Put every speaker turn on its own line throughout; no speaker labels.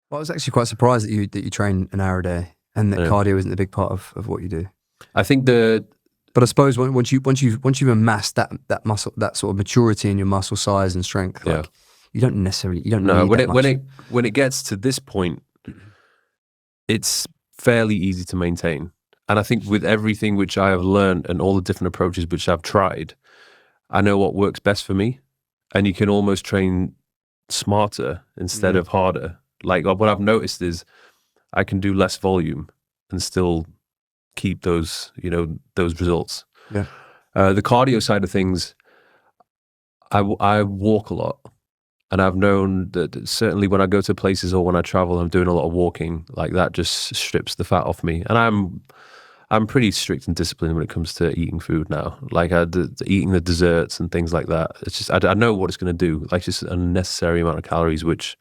Well, I was actually quite surprised that you train an hour a day and that
Yeah.
cardio isn't a big part of what you do.
I think
But I suppose once you've amassed that muscle, that sort of maturity in your muscle size and strength,
yeah.
like you don't
No,
need that much.
when it gets to this point, it's fairly easy to maintain. And I think with everything which I have learned and all the different approaches which I've tried, I know what works best for me. And you can almost train smarter instead of harder. Like what I've noticed is I can do less volume and still keep those, those results.
Yeah.
The cardio side of things, I walk a lot. And I've known that certainly when I go to places or when I travel, I'm doing a lot of walking. Like that just strips the fat off me. And I'm pretty strict and disciplined when it comes to eating food now. Like eating the desserts and things like that. It's just I know what it's going to do. Like just an unnecessary amount of calories, which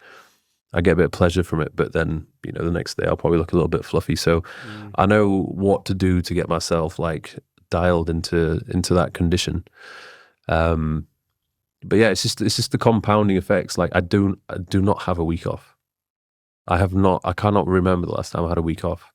I get a bit of pleasure from it. But then the next day I'll probably look a little bit fluffy. So I know what to do to get myself like dialed into that condition. But yeah, it's just the compounding effects. Like I do not have a week off. I cannot remember the last time I had a week off.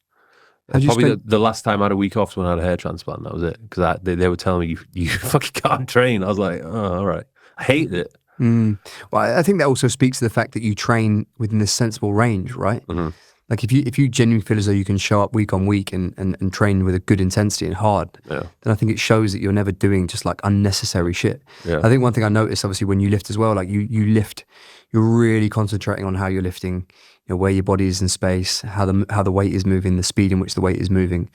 Probably the last time I had a week off was when I had a hair transplant. That was it. Because they were telling me you fucking can't train. I was like, oh, all right. I hated it.
Well, I think that also speaks to the fact that you train within this sensible range, right?
Mm-hmm.
Like if you genuinely feel as though you can show up week on week and train with a good intensity and hard, then I think it shows that you're never doing just like unnecessary shit.
Yeah.
I think one thing I noticed, obviously, when you lift as well, like you lift, you're really concentrating on how you're lifting, where your body is in space, how the weight is moving, the speed in which the weight is moving.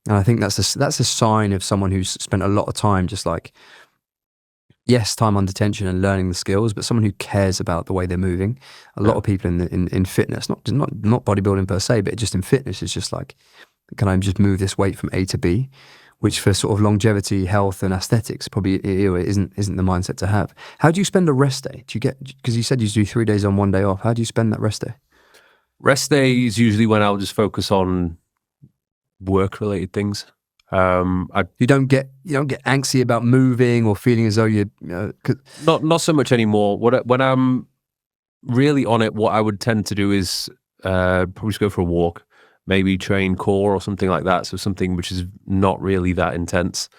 And I think that's a sign of someone who's spent a lot of time just like, yes, time under tension and learning the skills, but someone who cares about the way they're moving. A lot of people in fitness, not bodybuilding per se, but just in fitness, is just like, can I just move this weight from A to B? Which for sort of longevity, health, and aesthetics probably isn't the mindset to have. How do you spend a rest day? Do you get, because you said you do 3 days on, 1 day off? How do you spend that rest day?
Rest day is usually when I'll just focus on work related things.
You don't get antsy about moving or feeling as though
not so much anymore. When I'm really on it, what I would tend to do is probably just go for a walk, maybe train core or something like that. So something which is not really that intense.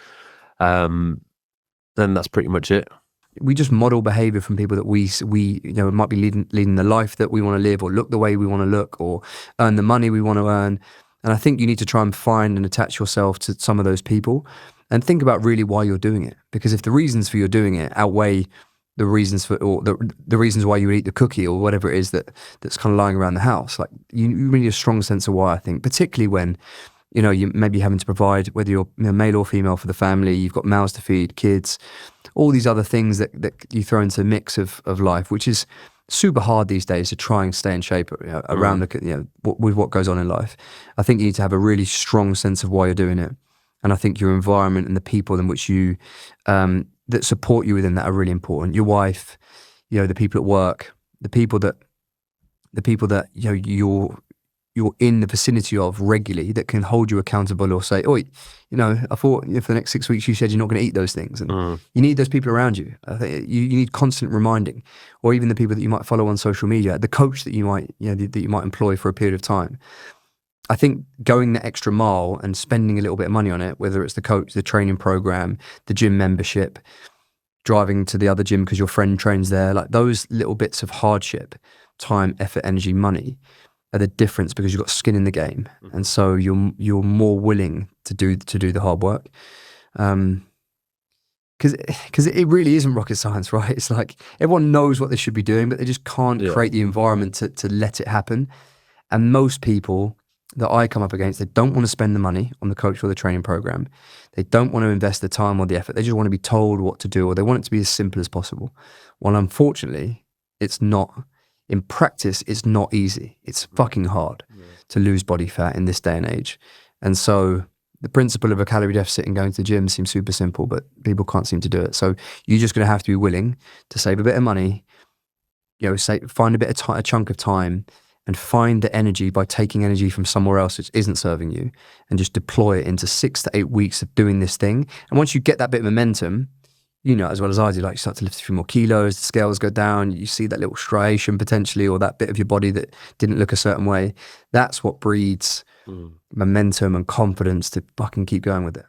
Then that's pretty much it.
We just model behavior from people that we might be leading the life that we want to live, or look the way we want to look, or earn the money we want to earn. And I think you need to try and find and attach yourself to some of those people and think about really why you're doing it. Because if the reasons for you doing it outweigh the reasons or the reasons why you eat the cookie or whatever it is that's kind of lying around the house, like you really need a strong sense of why, I think, particularly when, you may be having to provide, whether you're male or female, for the family, you've got mouths to feed, kids, all these other things that you throw into the mix of life, which is super hard these days to try and stay in shape around with what goes on in life. I think you need to have a really strong sense of why you're doing it, and I think your environment and the people in which you that support you within that are really important. Your wife, the people at work, the people that you're in the vicinity of regularly, that can hold you accountable or say, "Oi, I thought for the next 6 weeks you said you're not going to eat those things." And you need those people around you. I think you need constant reminding, or even the people that you might follow on social media, the coach that you might that you might employ for a period of time. I think going the extra mile and spending a little bit of money on it, whether it's the coach, the training program, the gym membership, driving to the other gym because your friend trains there, like those little bits of hardship, time, effort, energy, money, are the difference, because you've got skin in the game, and so you're more willing to do the hard work, because it really isn't rocket science, right? It's like everyone knows what they should be doing, but they just can't create the environment to let it happen. And most people that I come up against, they don't want to spend the money on the coach or the training program. They don't want to invest the time or the effort. They just want to be told what to do, or they want it to be as simple as possible. Well, unfortunately, it's not. In practice, it's not easy. It's fucking hard to lose body fat in this day and age. And so the principle of a calorie deficit and going to the gym seems super simple, but people can't seem to do it. So you're just going to have to be willing to save a bit of money, find a chunk of time, and find the energy by taking energy from somewhere else which isn't serving you, and just deploy it into 6 to 8 weeks of doing this thing. And once you get that bit of momentum, you know as well as I do, like you start to lift a few more kilos, the scales go down, you see that little striation potentially, or that bit of your body that didn't look a certain way. That's what breeds momentum and confidence to fucking keep going with it.